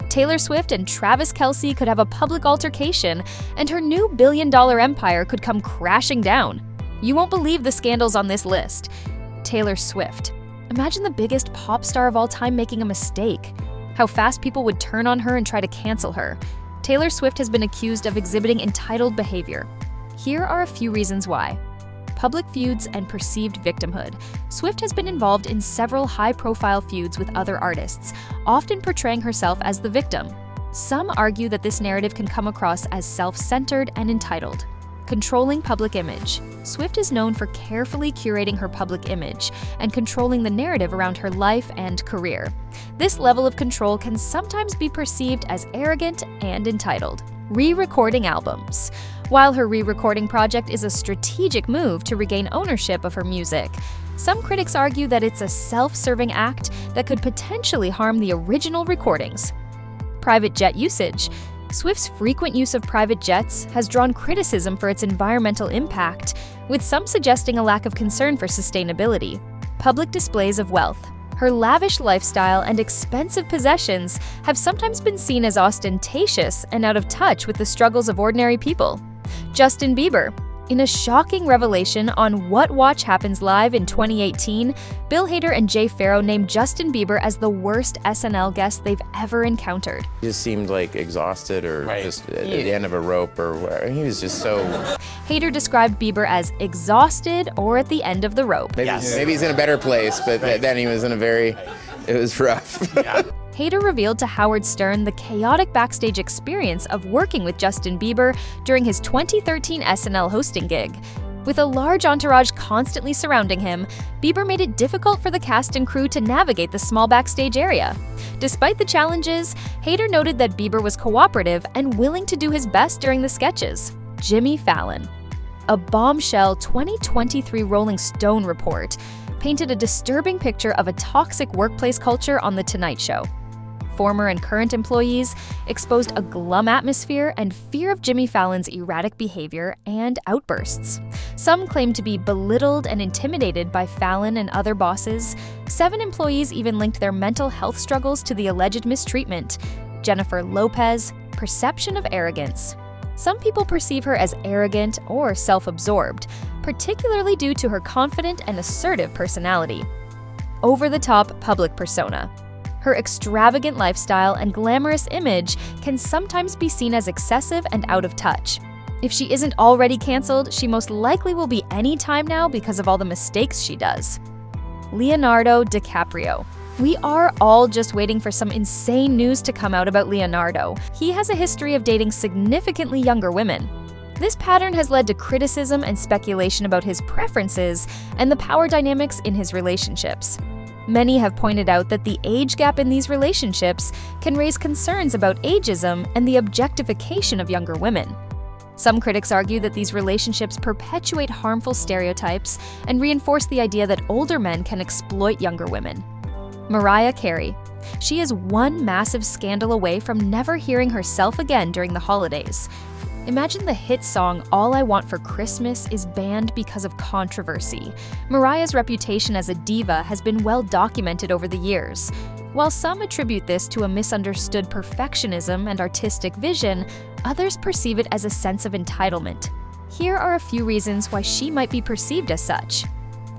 Taylor Swift and Travis Kelce could have a public altercation, and her new billion-dollar empire could come crashing down. You won't believe the scandals on this list. Taylor Swift. Imagine the biggest pop star of all time making a mistake. How fast people would turn on her and try to cancel her. Taylor Swift has been accused of exhibiting entitled behavior. Here are a few reasons why. Public feuds and perceived victimhood. Swift has been involved in several high-profile feuds with other artists, often portraying herself as the victim. Some argue that this narrative can come across as self-centered and entitled. Controlling public image. Swift is known for carefully curating her public image and controlling the narrative around her life and career. This level of control can sometimes be perceived as arrogant and entitled. Re-recording albums. While her re-recording project is a strategic move to regain ownership of her music, some critics argue that it's a self-serving act that could potentially harm the original recordings. Private jet usage. Swift's frequent use of private jets has drawn criticism for its environmental impact, with some suggesting a lack of concern for sustainability. Public displays of wealth. Her lavish lifestyle and expensive possessions have sometimes been seen as ostentatious and out of touch with the struggles of ordinary people. Justin Bieber. In a shocking revelation on What Watch Happens Live in 2018, Bill Hader and Jay Pharoah named Justin Bieber as the worst SNL guest they've ever encountered. He just seemed like exhausted or just at the end of a rope or whatever. He was just so... Hader described Bieber as exhausted or at the end of the rope. Maybe he's in a better place, but then he was in a very... It was rough. Hader revealed to Howard Stern the chaotic backstage experience of working with Justin Bieber during his 2013 SNL hosting gig. With a large entourage constantly surrounding him, Bieber made it difficult for the cast and crew to navigate the small backstage area. Despite the challenges, Hader noted that Bieber was cooperative and willing to do his best during the sketches. Jimmy Fallon. A bombshell 2023 Rolling Stone report painted a disturbing picture of a toxic workplace culture on The Tonight Show. Former and current employees exposed a glum atmosphere and fear of Jimmy Fallon's erratic behavior and outbursts. Some claimed to be belittled and intimidated by Fallon and other bosses. 7 employees even linked their mental health struggles to the alleged mistreatment. Jennifer Lopez, perception of arrogance. Some people perceive her as arrogant or self-absorbed, particularly due to her confident and assertive personality. Over-the-top public persona. Her extravagant lifestyle and glamorous image can sometimes be seen as excessive and out of touch. If she isn't already canceled, she most likely will be any time now because of all the mistakes she does. Leonardo DiCaprio. We are all just waiting for some insane news to come out about Leonardo. He has a history of dating significantly younger women. This pattern has led to criticism and speculation about his preferences and the power dynamics in his relationships. Many have pointed out that the age gap in these relationships can raise concerns about ageism and the objectification of younger women. Some critics argue that these relationships perpetuate harmful stereotypes and reinforce the idea that older men can exploit younger women. Mariah Carey. She is one massive scandal away from never hearing herself again during the holidays. Imagine the hit song All I Want for Christmas is banned because of controversy. Mariah's reputation as a diva has been well documented over the years. While some attribute this to a misunderstood perfectionism and artistic vision, others perceive it as a sense of entitlement. Here are a few reasons why she might be perceived as such.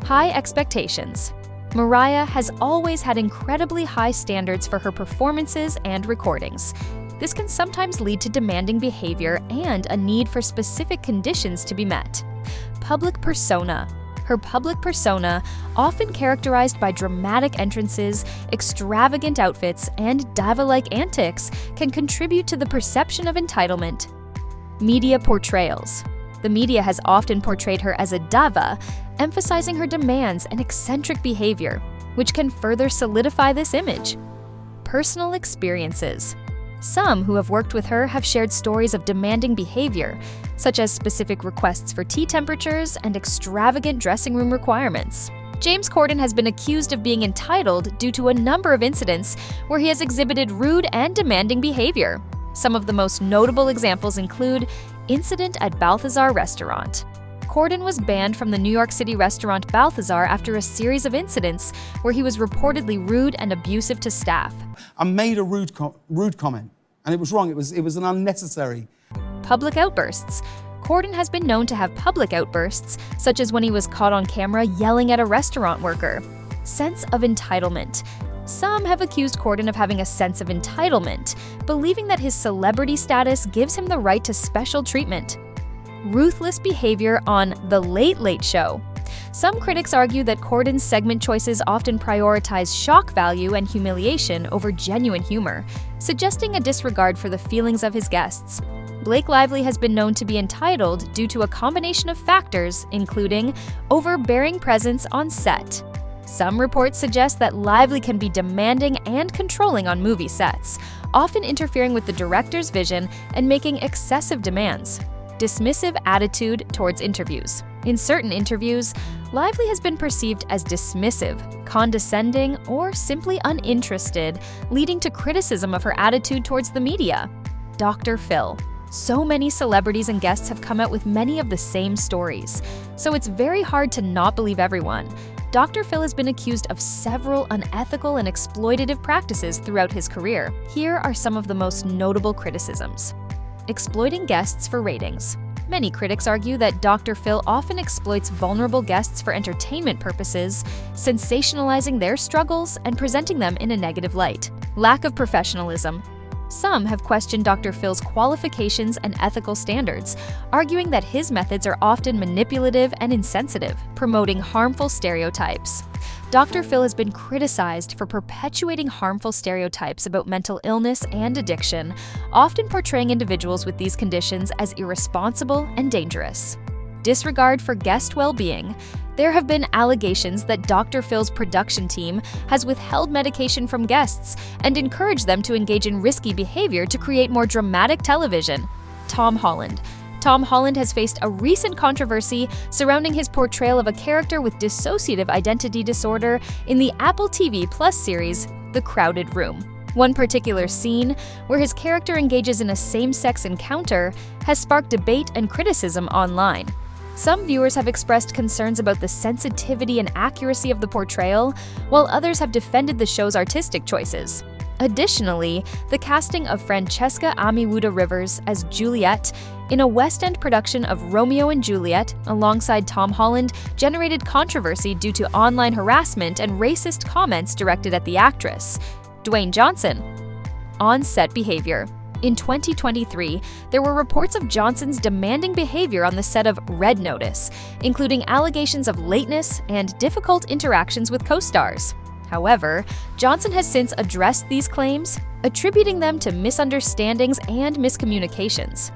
High expectations. Mariah has always had incredibly high standards for her performances and recordings. This can sometimes lead to demanding behavior and a need for specific conditions to be met. Public persona. Her public persona, often characterized by dramatic entrances, extravagant outfits, and diva-like antics, can contribute to the perception of entitlement. Media portrayals. The media has often portrayed her as a diva, emphasizing her demands and eccentric behavior, which can further solidify this image. Personal experiences. Some who have worked with her have shared stories of demanding behavior, such as specific requests for tea temperatures and extravagant dressing room requirements. James Corden has been accused of being entitled due to a number of incidents where he has exhibited rude and demanding behavior. Some of the most notable examples include incident at Balthazar Restaurant. Corden was banned from the New York City restaurant Balthazar after a series of incidents where he was reportedly rude and abusive to staff. I made a rude comment, and it was wrong. It was an unnecessary. Public outbursts. Corden has been known to have public outbursts, such as when he was caught on camera yelling at a restaurant worker. Sense of entitlement. Some have accused Corden of having a sense of entitlement, believing that his celebrity status gives him the right to special treatment. Ruthless behavior on The Late Late Show. Some critics argue that Corden's segment choices often prioritize shock value and humiliation over genuine humor, suggesting a disregard for the feelings of his guests. Blake Lively has been known to be entitled due to a combination of factors, including overbearing presence on set. Some reports suggest that Lively can be demanding and controlling on movie sets, often interfering with the director's vision and making excessive demands. Dismissive attitude towards interviews. In certain interviews, Lively has been perceived as dismissive, condescending, or simply uninterested, leading to criticism of her attitude towards the media. Dr. Phil. So many celebrities and guests have come out with many of the same stories, so it's very hard to not believe everyone. Dr. Phil has been accused of several unethical and exploitative practices throughout his career. Here are some of the most notable criticisms. Exploiting guests for ratings. Many critics argue that Dr. Phil often exploits vulnerable guests for entertainment purposes, sensationalizing their struggles and presenting them in a negative light. Lack of professionalism. Some have questioned Dr. Phil's qualifications and ethical standards, arguing that his methods are often manipulative and insensitive, promoting harmful stereotypes. Dr. Phil has been criticized for perpetuating harmful stereotypes about mental illness and addiction, often portraying individuals with these conditions as irresponsible and dangerous. Disregard for guest well-being. There have been allegations that Dr. Phil's production team has withheld medication from guests and encouraged them to engage in risky behavior to create more dramatic television. Tom Holland. Tom Holland has faced a recent controversy surrounding his portrayal of a character with dissociative identity disorder in the Apple TV Plus series, The Crowded Room. One particular scene, where his character engages in a same-sex encounter, has sparked debate and criticism online. Some viewers have expressed concerns about the sensitivity and accuracy of the portrayal, while others have defended the show's artistic choices. Additionally, the casting of Francesca Amiwuda Rivers as Juliet in a West End production of Romeo and Juliet alongside Tom Holland generated controversy due to online harassment and racist comments directed at the actress. Dwayne Johnson. On-set behavior. In 2023, there were reports of Johnson's demanding behavior on the set of Red Notice, including allegations of lateness and difficult interactions with co-stars. However, Johnson has since addressed these claims, attributing them to misunderstandings and miscommunications.